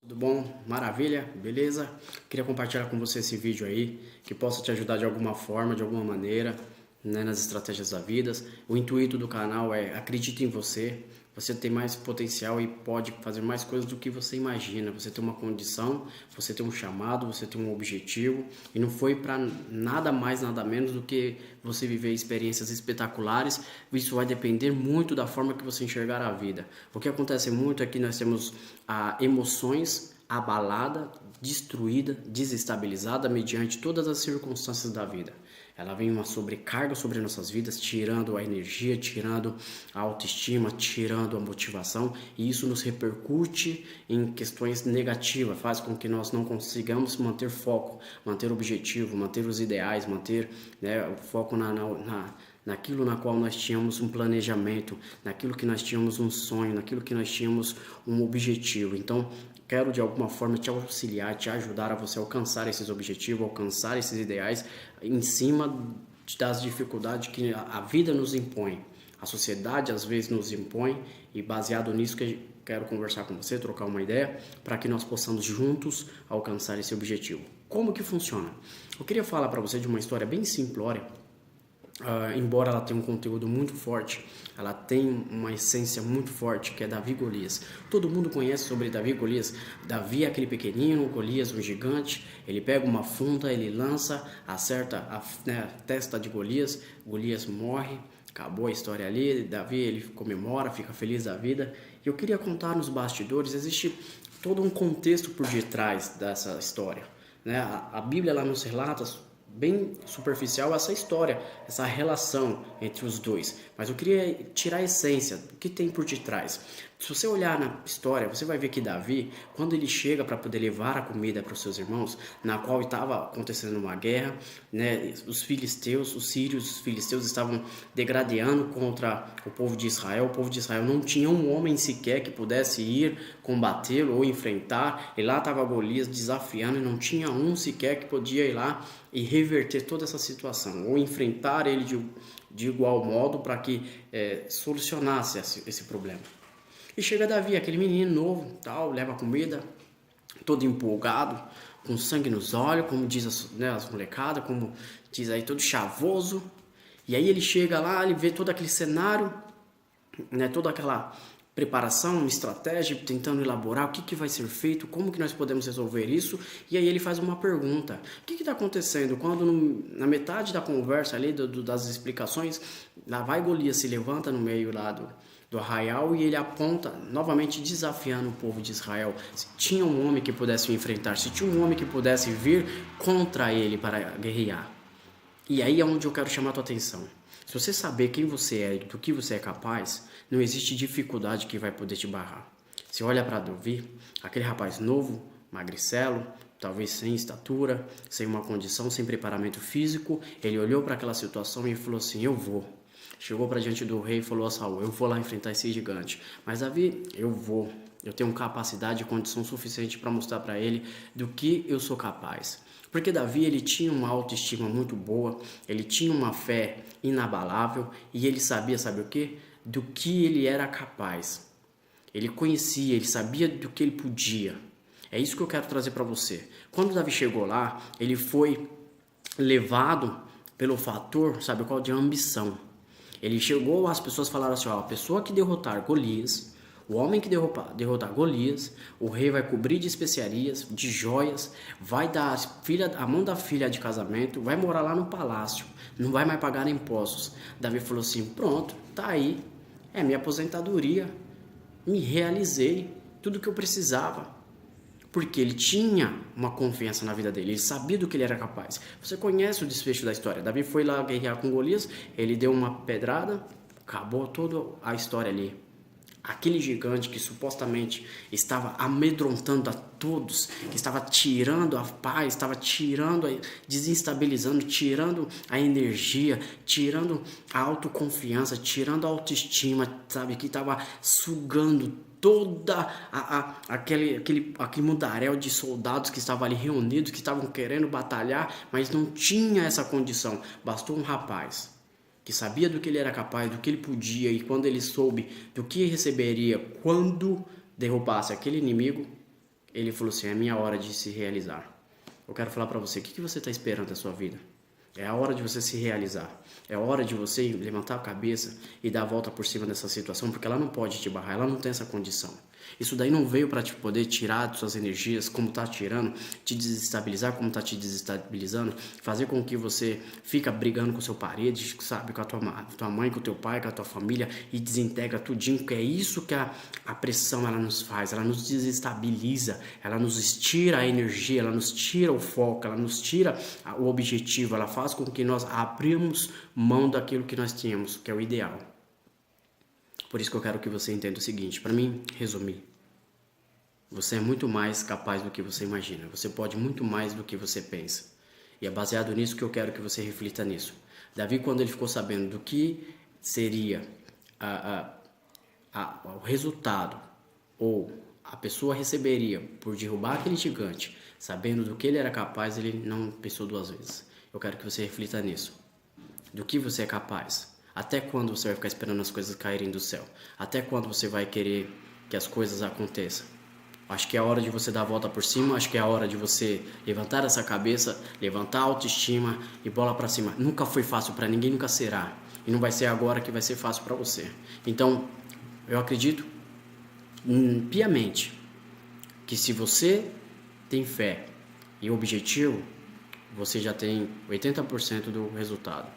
Tudo bom? Maravilha? Beleza? Queria compartilhar com você esse vídeo aí, que possa te ajudar de alguma forma, de alguma maneira, né, nas estratégias da vida. O intuito do canal é acredite em você. Você tem mais potencial e pode fazer mais coisas do que você imagina. Você tem uma condição, você tem um chamado, você tem um objetivo. E não foi para nada mais, nada menos do que você viver experiências espetaculares. Isso vai depender muito da forma que você enxergar a vida. O que acontece muito é que nós temos emoções abalada, destruída, desestabilizada mediante todas as circunstâncias da vida. Ela vem uma sobrecarga sobre nossas vidas, tirando a energia, tirando a autoestima, tirando a motivação, e isso nos repercute em questões negativas, faz com que nós não consigamos manter foco, manter objetivo, manter os ideais, manter, né, o foco naquilo na qual nós tínhamos um planejamento, naquilo que nós tínhamos um sonho, naquilo que nós tínhamos um objetivo. Então, quero de alguma forma te auxiliar, te ajudar a você alcançar esses objetivos, alcançar esses ideais em cima das dificuldades que a vida nos impõe. A sociedade às vezes nos impõe, e baseado nisso que quero conversar com você, trocar uma ideia, para que nós possamos juntos alcançar esse objetivo. Como que funciona? Eu queria falar para você de uma história bem simplória. Embora ela tenha um conteúdo muito forte, ela tem uma essência muito forte, que é Davi e Golias. Todo mundo conhece sobre Davi e Golias. Davi é aquele pequenino, Golias um gigante. Ele pega uma funda, ele lança, acerta a testa de Golias. Golias morre, acabou a história ali. Davi, ele comemora, fica feliz da vida. E eu queria contar nos bastidores, existe todo um contexto por detrás dessa história, né? A Bíblia lá nos relata bem superficial essa história, essa relação entre os dois. Mas eu queria tirar a essência, o que tem por detrás. Se você olhar na história, você vai ver que Davi, quando ele chega para poder levar a comida para os seus irmãos, na qual estava acontecendo uma guerra, né, os filisteus, os sírios, os filisteus estavam degradando contra o povo de Israel. O povo de Israel não tinha um homem sequer que pudesse ir combatê-lo ou enfrentar. E lá estava Golias desafiando, e não tinha um sequer que podia ir lá e reverter toda essa situação, ou enfrentar ele de igual modo para que solucionasse esse problema. E chega Davi, aquele menino novo, tal, leva comida, todo empolgado, com sangue nos olhos, como diz as molecadas, como diz aí, todo chavoso. E aí ele chega lá, ele vê todo aquele cenário, né, toda aquela preparação, uma estratégia, tentando elaborar o que vai ser feito, como que nós podemos resolver isso. E aí ele faz uma pergunta: o que está acontecendo? Quando na metade da conversa ali, das explicações, lá vai Golias, se levanta no meio lá do arraial, e ele aponta, novamente desafiando o povo de Israel. Se tinha um homem que pudesse o enfrentar, se tinha um homem que pudesse vir contra ele para guerrear. E aí é onde eu quero chamar a tua atenção. Se você saber quem você é e do que você é capaz, não existe dificuldade que vai poder te barrar. Você olha para Davi, aquele rapaz novo, magricelo, talvez sem estatura, sem uma condição, sem preparamento físico, ele olhou para aquela situação e falou assim: eu vou. Chegou para diante do rei e falou a Saul: eu vou lá enfrentar esse gigante. Mas Davi, eu vou. Eu tenho capacidade e condição suficiente para mostrar para ele do que eu sou capaz. Porque Davi, ele tinha uma autoestima muito boa, ele tinha uma fé inabalável, e ele sabia, sabe o quê? Do que ele era capaz. Ele conhecia, ele sabia do que ele podia. É isso que eu quero trazer para você. Quando Davi chegou lá, ele foi levado pelo fator, sabe qual? De ambição. Ele chegou, as pessoas falaram assim: ó, a pessoa que derrotar Golias, o homem que derrotar Golias, o rei vai cobrir de especiarias, de joias, vai dar a mão da filha de casamento, vai morar lá no palácio, não vai mais pagar impostos. Davi falou assim: pronto, tá aí, é minha aposentadoria, me realizei, tudo que eu precisava. Porque ele tinha uma confiança na vida dele, ele sabia do que ele era capaz. Você conhece o desfecho da história. Davi foi lá guerrear com Golias, ele deu uma pedrada, acabou toda a história ali. Aquele gigante que supostamente estava amedrontando a todos, que estava tirando a paz, estava desestabilizando, tirando a energia, tirando a autoconfiança, tirando a autoestima, sabe? Que estava sugando toda aquele mundaréu de soldados que estavam ali reunidos, que estavam querendo batalhar, mas não tinha essa condição. Bastou um rapaz que sabia do que ele era capaz, do que ele podia, e quando ele soube do que receberia quando derrubasse aquele inimigo, ele falou assim, é minha hora de se realizar. Eu quero falar para você, o que você está esperando da sua vida? É a hora de você se realizar. É a hora de você levantar a cabeça e dar a volta por cima dessa situação, porque ela não pode te barrar, ela não tem essa condição. Isso daí não veio para te poder tirar suas energias, como tá tirando, te desestabilizar, como tá te desestabilizando, fazer com que você fica brigando com seu parede, sabe, com a tua mãe, com o teu pai, com a tua família e desintegra tudinho, que é isso que a pressão ela nos faz, ela nos desestabiliza, ela nos tira a energia, ela nos tira o foco, ela nos tira o objetivo, ela faz com que nós abrimos mão daquilo que nós tínhamos, que é o ideal. Por isso que eu quero que você entenda o seguinte, para mim, resumir. Você é muito mais capaz do que você imagina. Você pode muito mais do que você pensa. E é baseado nisso que eu quero que você reflita nisso. Davi, quando ele ficou sabendo do que seria o resultado, ou a pessoa receberia por derrubar aquele gigante, sabendo do que ele era capaz, ele não pensou duas vezes. Eu quero que você reflita nisso. Do que você é capaz. Até quando você vai ficar esperando as coisas caírem do céu? Até quando você vai querer que as coisas aconteçam? Acho que é a hora de você dar a volta por cima, acho que é a hora de você levantar essa cabeça, levantar a autoestima e bola pra cima. Nunca foi fácil pra ninguém, nunca será. E não vai ser agora que vai ser fácil pra você. Então, eu acredito piamente que se você tem fé e objetivo, você já tem 80% do resultado.